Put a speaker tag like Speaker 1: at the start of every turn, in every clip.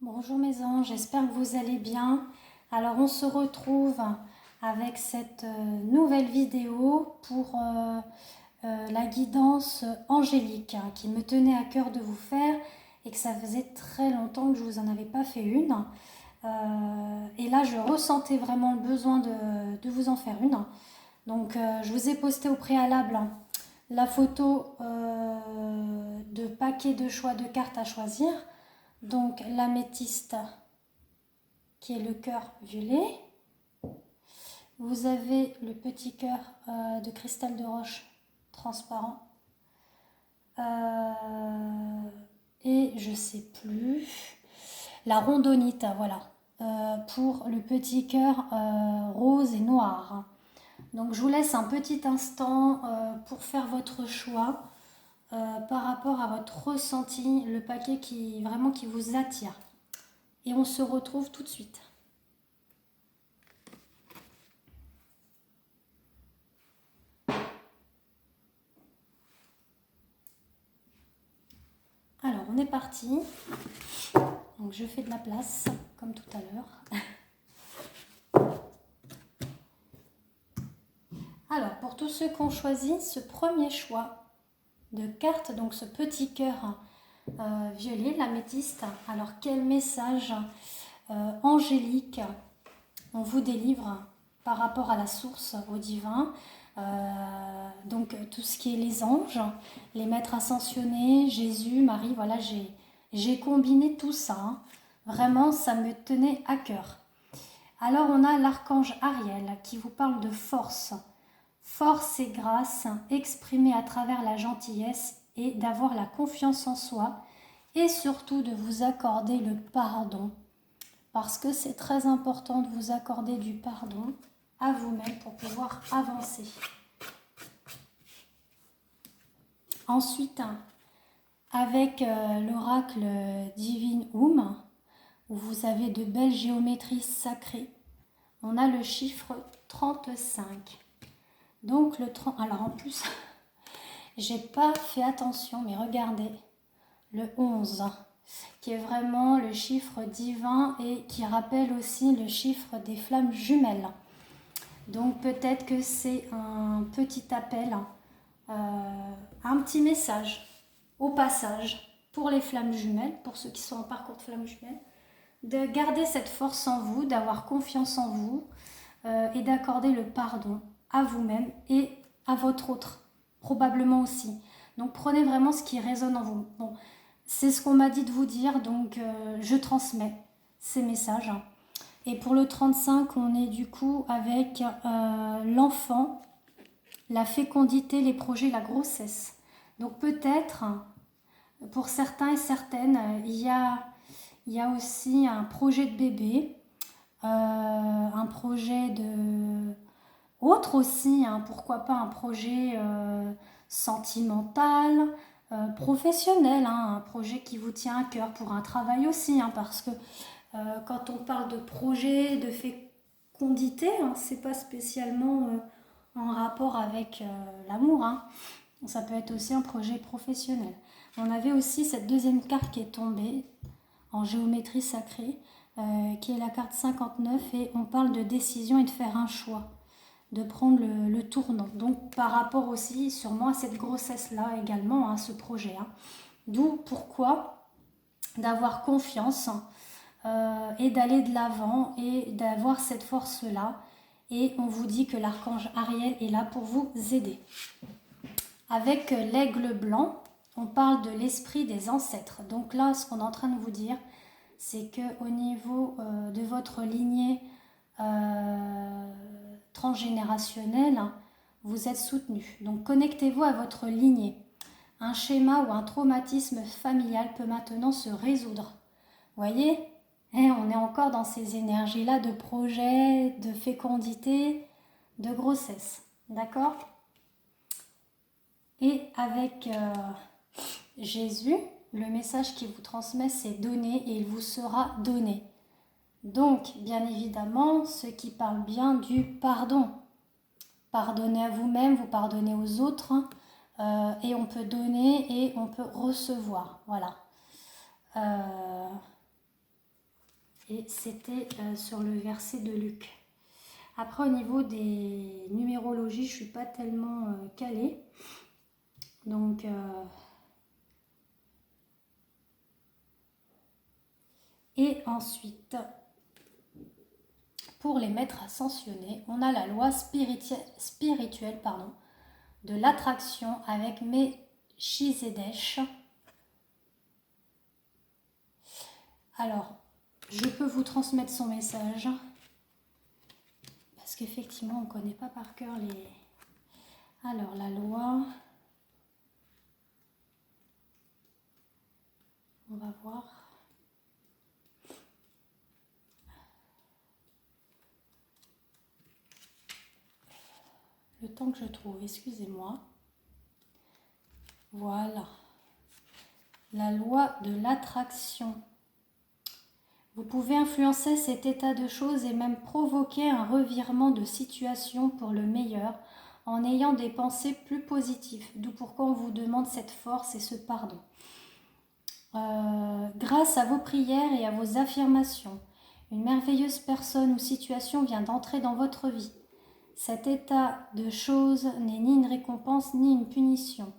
Speaker 1: Bonjour mes anges, j'espère que vous allez bien. Alors on se retrouve avec cette nouvelle vidéo pour la guidance angélique qui me tenait à cœur de vous faire et que ça faisait très longtemps que je vous en avais pas fait une. Et là je ressentais vraiment le besoin de vous en faire une. Donc je vous ai posté au préalable la photo de paquet de choix de cartes à choisir. Donc l'améthyste qui est le cœur violet. Vous avez le petit cœur de cristal de roche transparent. Et je sais plus. La rondonite, voilà. Pour le petit cœur rose et noir. Donc je vous laisse un petit instant pour faire votre choix par rapport à votre ressenti, le paquet qui vous attire. Et on se retrouve tout de suite. Alors, on est parti. Donc, je fais de la place, comme tout à l'heure. Alors, pour tous ceux qui ont choisi ce premier choix de carte, donc ce petit cœur violet, l'améthyste, alors quel message angélique on vous délivre par rapport à la source, au divin, donc tout ce qui est les anges, les maîtres ascensionnés, Jésus, Marie, voilà, j'ai combiné tout ça, hein. Vraiment ça me tenait à cœur. Alors on a l'archange Ariel qui vous parle de force, force et grâce exprimée à travers la gentillesse et d'avoir la confiance en soi et surtout de vous accorder le pardon. Parce que c'est très important de vous accorder du pardon à vous-même pour pouvoir avancer. Ensuite, avec l'oracle Divine Oum, où vous avez de belles géométries sacrées, on a le chiffre 35. Donc le 30, alors en plus, j'ai pas fait attention, mais regardez, le 11, qui est vraiment le chiffre divin et qui rappelle aussi le chiffre des flammes jumelles. Donc peut-être que c'est un petit appel, un petit message au passage pour les flammes jumelles, pour ceux qui sont en parcours de flammes jumelles, de garder cette force en vous, d'avoir confiance en vous et d'accorder le pardon à vous-même et à votre autre, probablement aussi. Donc prenez vraiment ce qui résonne en vous. Bon, c'est ce qu'on m'a dit de vous dire, donc je transmets ces messages. Et pour le 35, on est du coup avec l'enfant, la fécondité, les projets, la grossesse. Donc peut-être, pour certains et certaines, il y a aussi un projet de bébé, un projet de... Autre aussi, hein, pourquoi pas un projet sentimental, professionnel, hein, un projet qui vous tient à cœur pour un travail aussi, hein, parce que quand on parle de projet, de fécondité, hein, c'est pas spécialement en rapport avec l'amour, hein. Ça peut être aussi un projet professionnel. On avait aussi cette deuxième carte qui est tombée en géométrie sacrée, qui est la carte 59, et on parle de décision et de faire un choix, de prendre le tournant. Donc par rapport aussi sûrement à cette grossesse-là également, à ce projet. Hein. D'où pourquoi d'avoir confiance et d'aller de l'avant et d'avoir cette force-là. Et on vous dit que l'archange Ariel est là pour vous aider. Avec l'aigle blanc, on parle de l'esprit des ancêtres. Donc là, ce qu'on est en train de vous dire, c'est qu'au niveau de votre lignée transgénérationnelle, vous êtes soutenu. Donc connectez-vous à votre lignée. Un schéma ou un traumatisme familial peut maintenant se résoudre. Voyez, on est encore dans ces énergies-là de projet, de fécondité, de grossesse. D'accord ? Et avec Jésus, le message qu'il vous transmet, c'est donner et il vous sera donné. Donc, bien évidemment, ce qui parle bien du pardon. Pardonnez à vous-même, vous pardonnez aux autres, et on peut donner et on peut recevoir. Voilà. Et c'était sur le verset de Luc. Après, au niveau des numérologies, je ne suis pas tellement calée. Donc, et ensuite, pour les maîtres ascensionnés, on a la loi spirituelle de l'attraction avec Melchizedek. Alors, je peux vous transmettre son message, parce qu'effectivement, on ne connaît pas par cœur les... Alors, la loi... On va voir. Le temps que je trouve, excusez-moi. Voilà. La loi de l'attraction. Vous pouvez influencer cet état de choses et même provoquer un revirement de situation pour le meilleur en ayant des pensées plus positives. D'où pourquoi on vous demande cette force et ce pardon. Grâce à vos prières et à vos affirmations, une merveilleuse personne ou situation vient d'entrer dans votre vie. Cet état de choses n'est ni une récompense ni une punition.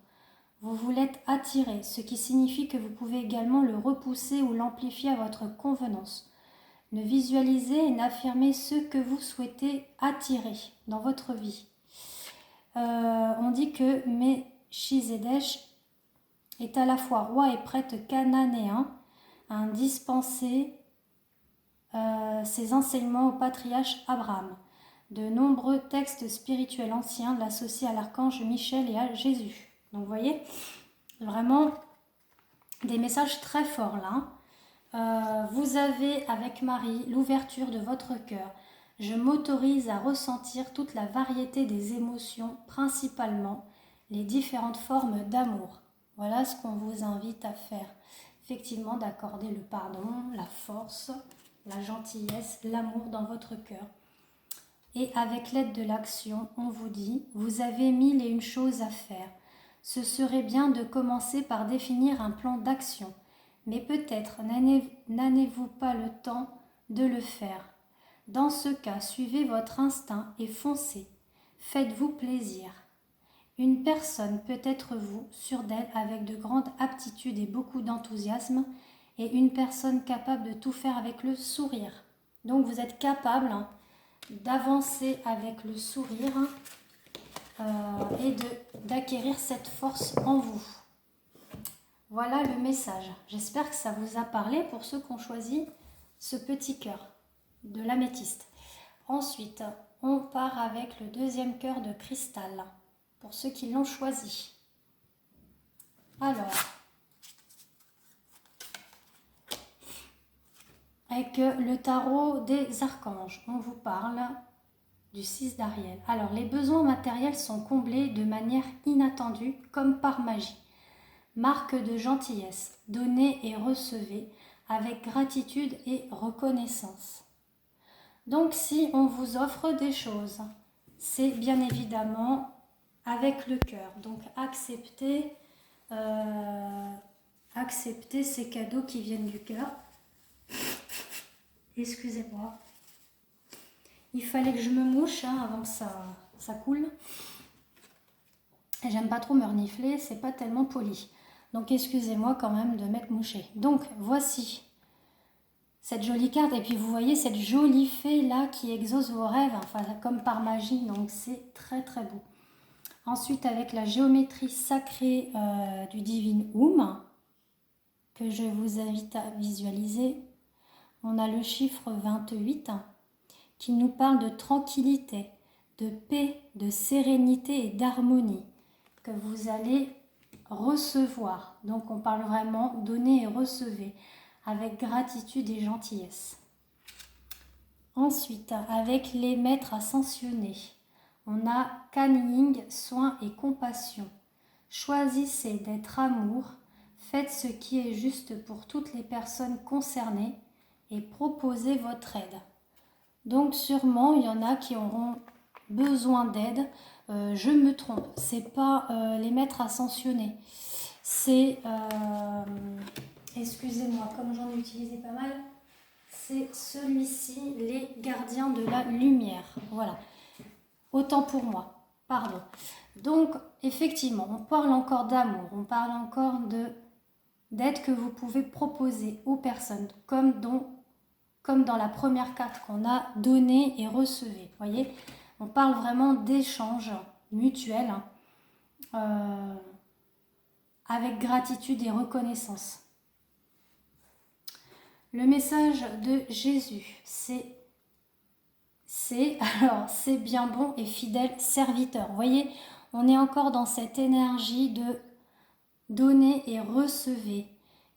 Speaker 1: Vous vous l'êtes attiré, ce qui signifie que vous pouvez également le repousser ou l'amplifier à votre convenance. Ne visualisez et n'affirmez ce que vous souhaitez attirer dans votre vie. On dit que Melchizedek est à la fois roi et prêtre cananéen, a dispensé ses enseignements au patriarche Abraham. De nombreux textes spirituels anciens l'associent à l'archange Michel et à Jésus. Donc vous voyez, vraiment des messages très forts là. Vous avez avec Marie l'ouverture de votre cœur. Je m'autorise à ressentir toute la variété des émotions, principalement les différentes formes d'amour. Voilà ce qu'on vous invite à faire. Effectivement, d'accorder le pardon, la force, la gentillesse, l'amour dans votre cœur. Et avec l'aide de l'action, on vous dit, vous avez 1001 choses à faire. Ce serait bien de commencer par définir un plan d'action. Mais peut-être n'avez-vous pas le temps de le faire. Dans ce cas, suivez votre instinct et foncez. Faites-vous plaisir. Une personne peut être vous, sûre d'elle, avec de grandes aptitudes et beaucoup d'enthousiasme, et une personne capable de tout faire avec le sourire. Donc vous êtes capable d'avancer avec le sourire et d'acquérir cette force en vous. Voilà le message. J'espère que ça vous a parlé pour ceux qui ont choisi ce petit cœur de l'améthyste. Ensuite, on part avec le deuxième cœur de cristal pour ceux qui l'ont choisi. Alors, avec le tarot des archanges, on vous parle du 6 d'Ariel. Alors, les besoins matériels sont comblés de manière inattendue, comme par magie. Marque de gentillesse, donnez et recevez avec gratitude et reconnaissance. Donc, si on vous offre des choses, c'est bien évidemment avec le cœur. Donc, acceptez ces cadeaux qui viennent du cœur. Excusez-moi. Il fallait que je me mouche avant que ça coule. Et j'aime pas trop me renifler, c'est pas tellement poli. Donc excusez-moi quand même de m'être mouchée. Donc voici cette jolie carte. Et puis vous voyez cette jolie fée là qui exauce vos rêves, enfin comme par magie. Donc c'est très très beau. Ensuite avec la géométrie sacrée du Divin Oum, que je vous invite à visualiser. On a le chiffre 28 qui nous parle de tranquillité, de paix, de sérénité et d'harmonie que vous allez recevoir. Donc on parle vraiment donner et recevez avec gratitude et gentillesse. Ensuite, avec les maîtres ascensionnés, on a Canning, soin et compassion. Choisissez d'être amour, faites ce qui est juste pour toutes les personnes concernées et proposez votre aide. Donc sûrement, il y en a qui auront besoin d'aide. Je me trompe, c'est pas les maîtres ascensionnés. C'est, excusez-moi, comme j'en ai utilisé pas mal, c'est celui-ci, les gardiens de la lumière. Voilà, autant pour moi, pardon. Donc, effectivement, on parle encore d'amour, on parle encore d'aide que vous pouvez proposer aux personnes, comme dans la première carte qu'on a, donner et recevez. Vous voyez, on parle vraiment d'échange mutuel, avec gratitude et reconnaissance. Le message de Jésus, c'est bien bon et fidèle serviteur. Vous voyez, on est encore dans cette énergie de donner et recevez,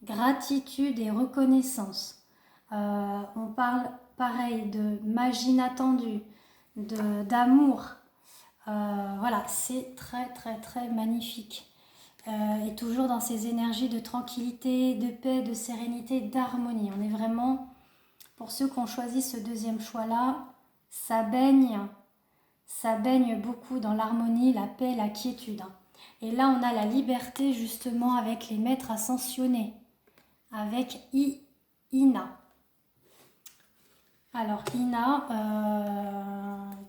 Speaker 1: gratitude et reconnaissance. On parle pareil de magie inattendue, d'amour. Voilà, c'est très très très magnifique. Et toujours dans ces énergies de tranquillité, de paix, de sérénité, d'harmonie. On est vraiment, pour ceux qui ont choisi ce deuxième choix-là, ça baigne beaucoup dans l'harmonie, la paix, la quiétude. Et là, on a la liberté justement avec les maîtres ascensionnés, avec Ina. Alors, Ina,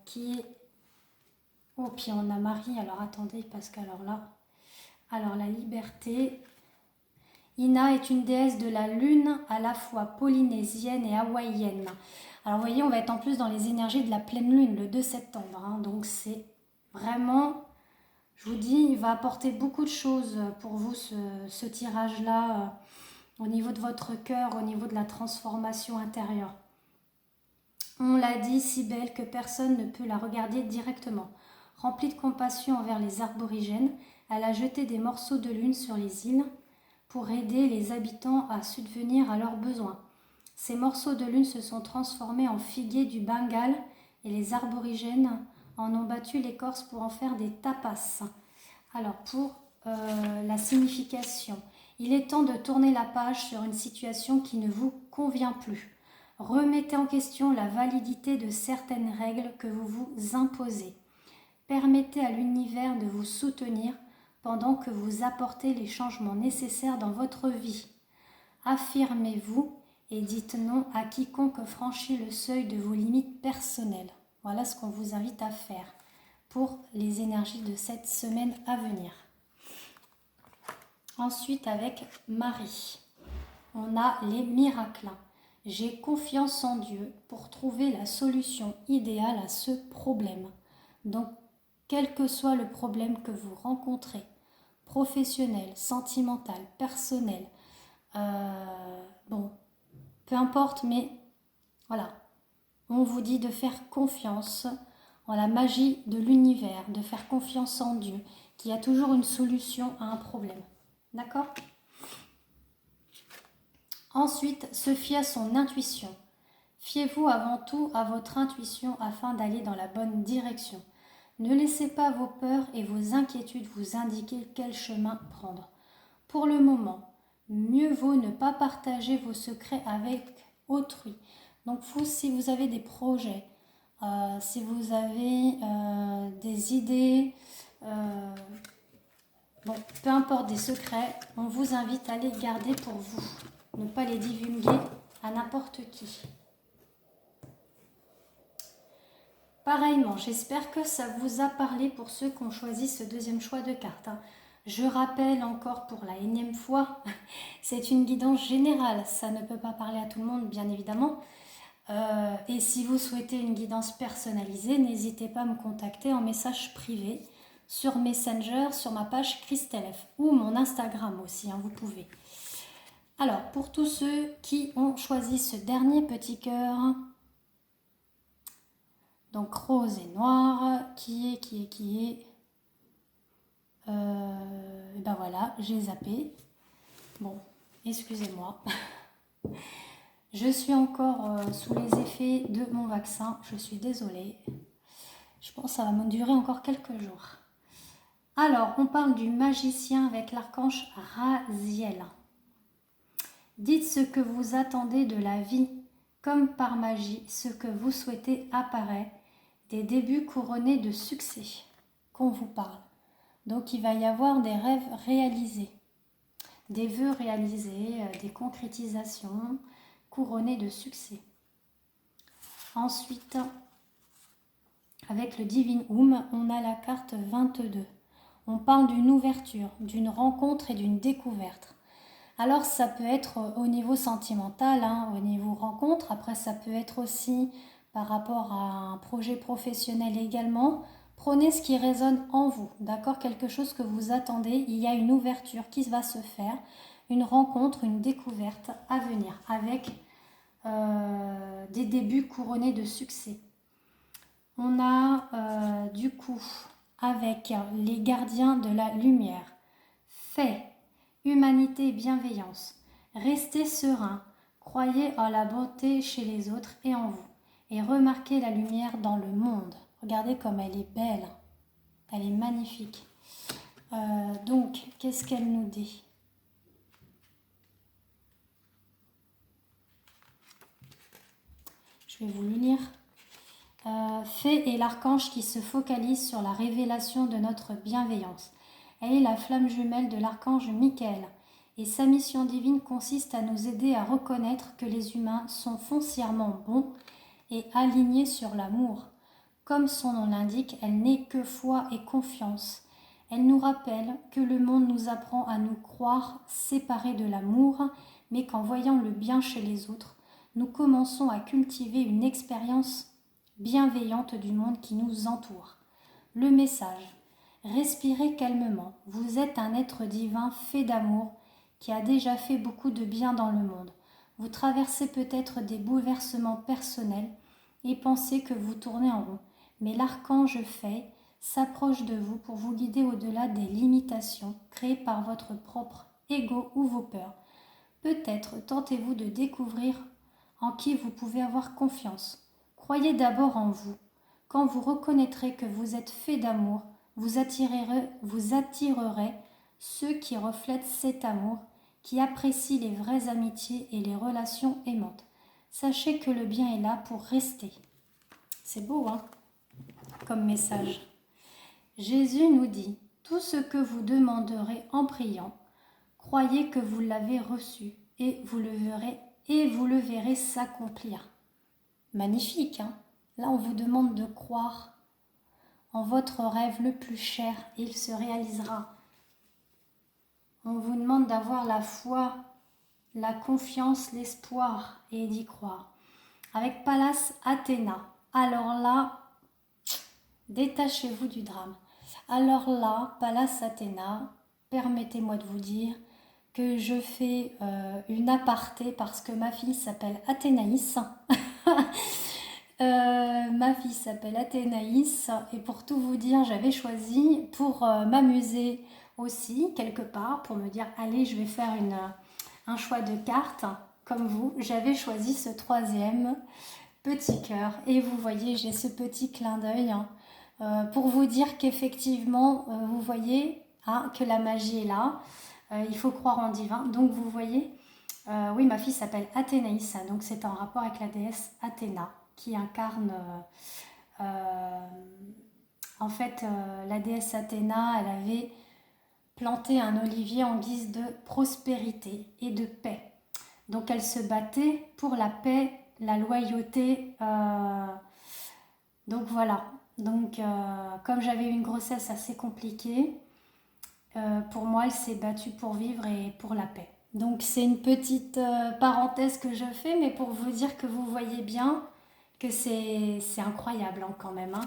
Speaker 1: qui est... Oh, puis on a Marie, alors attendez, parce qu'alors là... Alors, la liberté... Ina est une déesse de la lune, à la fois polynésienne et hawaïenne. Alors, vous voyez, on va être en plus dans les énergies de la pleine lune, le 2 septembre. Hein, donc, c'est vraiment... Je vous dis, il va apporter beaucoup de choses pour vous, ce tirage-là, au niveau de votre cœur, au niveau de la transformation intérieure. On l'a dit, si belle que personne ne peut la regarder directement. Remplie de compassion envers les aborigènes, elle a jeté des morceaux de lune sur les îles pour aider les habitants à subvenir à leurs besoins. Ces morceaux de lune se sont transformés en figuiers du Bengale et les aborigènes en ont battu l'écorce pour en faire des tapas. Alors pour la signification, il est temps de tourner la page sur une situation qui ne vous convient plus. Remettez en question la validité de certaines règles que vous vous imposez. Permettez à l'univers de vous soutenir pendant que vous apportez les changements nécessaires dans votre vie. Affirmez-vous et dites non à quiconque franchit le seuil de vos limites personnelles. Voilà ce qu'on vous invite à faire pour les énergies de cette semaine à venir. Ensuite, avec Marie, on a les miracles. J'ai confiance en Dieu pour trouver la solution idéale à ce problème. Donc, quel que soit le problème que vous rencontrez, professionnel, sentimental, personnel, bon, peu importe, mais voilà, on vous dit de faire confiance en la magie de l'univers, de faire confiance en Dieu, qu'il y a toujours une solution à un problème. D'accord ? Ensuite, se fier à son intuition. Fiez-vous avant tout à votre intuition afin d'aller dans la bonne direction. Ne laissez pas vos peurs et vos inquiétudes vous indiquer quel chemin prendre. Pour le moment, mieux vaut ne pas partager vos secrets avec autrui. Donc, si vous avez des projets, si vous avez des idées, bon, peu importe, des secrets, on vous invite à les garder pour vous. Ne pas les divulguer à n'importe qui. Pareillement, j'espère que ça vous a parlé pour ceux qui ont choisi ce deuxième choix de carte. Je rappelle encore pour la énième fois, c'est une guidance générale. Ça ne peut pas parler à tout le monde, bien évidemment. Et si vous souhaitez une guidance personnalisée, n'hésitez pas à me contacter en message privé sur Messenger, sur ma page Christelle F ou mon Instagram aussi, hein, vous pouvez. Alors, pour tous ceux qui ont choisi ce dernier petit cœur, donc rose et noir, qui est ben voilà, j'ai zappé. Bon, excusez-moi. Je suis encore sous les effets de mon vaccin, je suis désolée. Je pense que ça va me durer encore quelques jours. Alors, on parle du magicien avec l'archange Raziel. Dites ce que vous attendez de la vie, comme par magie, ce que vous souhaitez apparaît, des débuts couronnés de succès qu'on vous parle. Donc, il va y avoir des rêves réalisés, des vœux réalisés, des concrétisations, couronné de succès. Ensuite, avec le Divine Oum, on a la carte 22. On parle d'une ouverture, d'une rencontre et d'une découverte. Alors ça peut être au niveau sentimental, au niveau rencontre. Après ça peut être aussi par rapport à un projet professionnel également. Prenez ce qui résonne en vous, d'accord? Quelque chose que vous attendez. Il y a une ouverture qui va se faire, une rencontre, une découverte à venir avec des débuts couronnés de succès. On a du coup avec les gardiens de la lumière, fait, humanité et bienveillance. Restez serein, croyez en la bonté chez les autres et en vous, et remarquez la lumière dans le monde. Regardez comme elle est belle, elle est magnifique. Donc, qu'est-ce qu'elle nous dit? Je vais vous le lire. Fée est l'archange qui se focalise sur la révélation de notre bienveillance. Elle est la flamme jumelle de l'archange Michael. Et sa mission divine consiste à nous aider à reconnaître que les humains sont foncièrement bons et alignés sur l'amour. Comme son nom l'indique, elle n'est que foi et confiance. Elle nous rappelle que le monde nous apprend à nous croire séparés de l'amour, mais qu'en voyant le bien chez les autres, nous commençons à cultiver une expérience bienveillante du monde qui nous entoure. Le message: respirez calmement. Vous êtes un être divin fait d'amour qui a déjà fait beaucoup de bien dans le monde. Vous traversez peut-être des bouleversements personnels et pensez que vous tournez en rond. Mais l'archange Fée s'approche de vous pour vous guider au-delà des limitations créées par votre propre ego ou vos peurs. Peut-être tentez-vous de découvrir en qui vous pouvez avoir confiance. Croyez d'abord en vous. Quand vous reconnaîtrez que vous êtes fait d'amour, vous attirerez ceux qui reflètent cet amour, qui apprécient les vraies amitiés et les relations aimantes. Sachez que le bien est là pour rester. C'est beau, comme message. Jésus nous dit: tout ce que vous demanderez en priant, croyez que vous l'avez reçu et vous le verrez s'accomplir. Magnifique, Là, on vous demande de croire en votre rêve le plus cher et il se réalisera. On vous demande d'avoir la foi, la confiance, l'espoir et d'y croire. Avec Pallas Athéna, alors là, détachez-vous du drame. Alors là, Pallas Athéna, permettez-moi de vous dire que je fais une aparté parce que ma fille s'appelle Athénaïs. Ma fille s'appelle Athénaïs et pour tout vous dire, j'avais choisi pour m'amuser aussi quelque part, pour me dire allez, je vais faire un choix de cartes comme vous. J'avais choisi ce troisième petit cœur et vous voyez, j'ai ce petit clin d'œil pour vous dire qu'effectivement, vous voyez que la magie est là. Il faut croire en divin. Donc vous voyez, oui, ma fille s'appelle Athénaïs, donc c'est en rapport avec la déesse Athéna qui incarne en fait la déesse Athéna. Elle avait planté un olivier en guise de prospérité et de paix. Donc elle se battait pour la paix, la loyauté. Donc voilà. Donc comme j'avais eu une grossesse assez compliquée, pour moi elle s'est battue pour vivre et pour la paix. Donc c'est une petite parenthèse que je fais, mais pour vous dire que vous voyez bien que c'est incroyable quand même.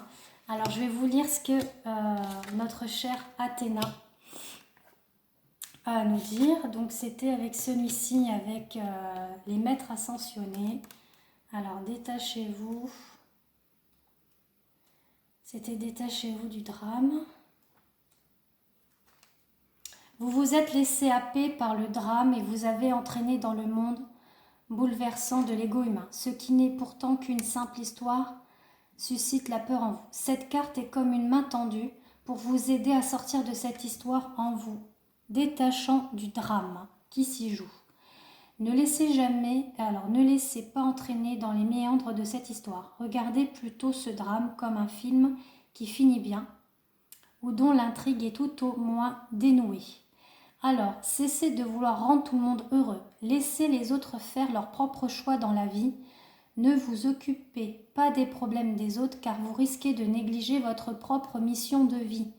Speaker 1: Alors je vais vous lire ce que notre chère Athéna a à nous dire. Donc c'était avec celui-ci, avec les maîtres ascensionnés. Alors détachez-vous. C'était détachez-vous du drame. Vous vous êtes laissé happer par le drame et vous avez entraîné dans le monde bouleversant de l'ego humain. Ce qui n'est pourtant qu'une simple histoire suscite la peur en vous. Cette carte est comme une main tendue pour vous aider à sortir de cette histoire en vous, détachant du drame qui s'y joue. Ne laissez pas entraîner dans les méandres de cette histoire. Regardez plutôt ce drame comme un film qui finit bien ou dont l'intrigue est tout au moins dénouée. Alors, cessez de vouloir rendre tout le monde heureux. Laissez les autres faire leurs propres choix dans la vie. Ne vous occupez pas des problèmes des autres car vous risquez de négliger votre propre mission de vie.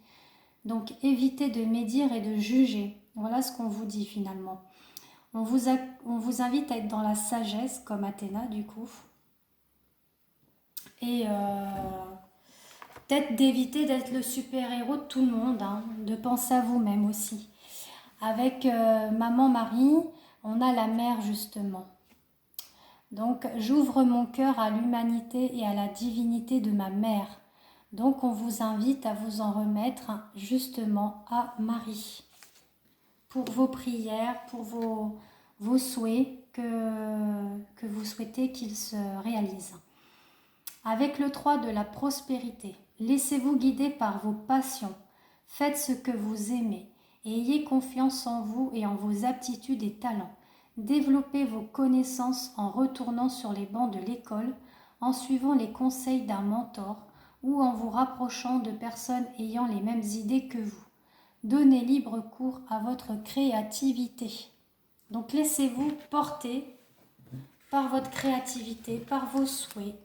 Speaker 1: Donc, évitez de médire et de juger. Voilà ce qu'on vous dit finalement. On vous invite à être dans la sagesse, comme Athéna du coup. Et peut-être d'éviter d'être le super-héros de tout le monde, hein, de penser à vous-même aussi. Avec Maman Marie, on a la mère justement. Donc, j'ouvre mon cœur à l'humanité et à la divinité de ma mère. Donc, on vous invite à vous en remettre justement à Marie. Pour vos prières, pour vos souhaits que vous souhaitez qu'ils se réalisent. Avec le 3 de la prospérité, laissez-vous guider par vos passions. Faites ce que vous aimez et ayez confiance en vous et en vos aptitudes et talents. Développez vos connaissances en retournant sur les bancs de l'école, en suivant les conseils d'un mentor ou en vous rapprochant de personnes ayant les mêmes idées que vous. Donnez libre cours à votre créativité. Donc laissez-vous porter par votre créativité, par vos souhaits.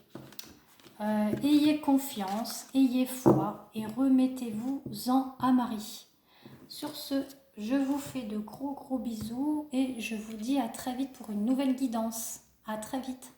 Speaker 1: Ayez confiance, ayez foi et remettez-vous-en à Marie. Sur ce, je vous fais de gros bisous et je vous dis à très vite pour une nouvelle guidance. À très vite.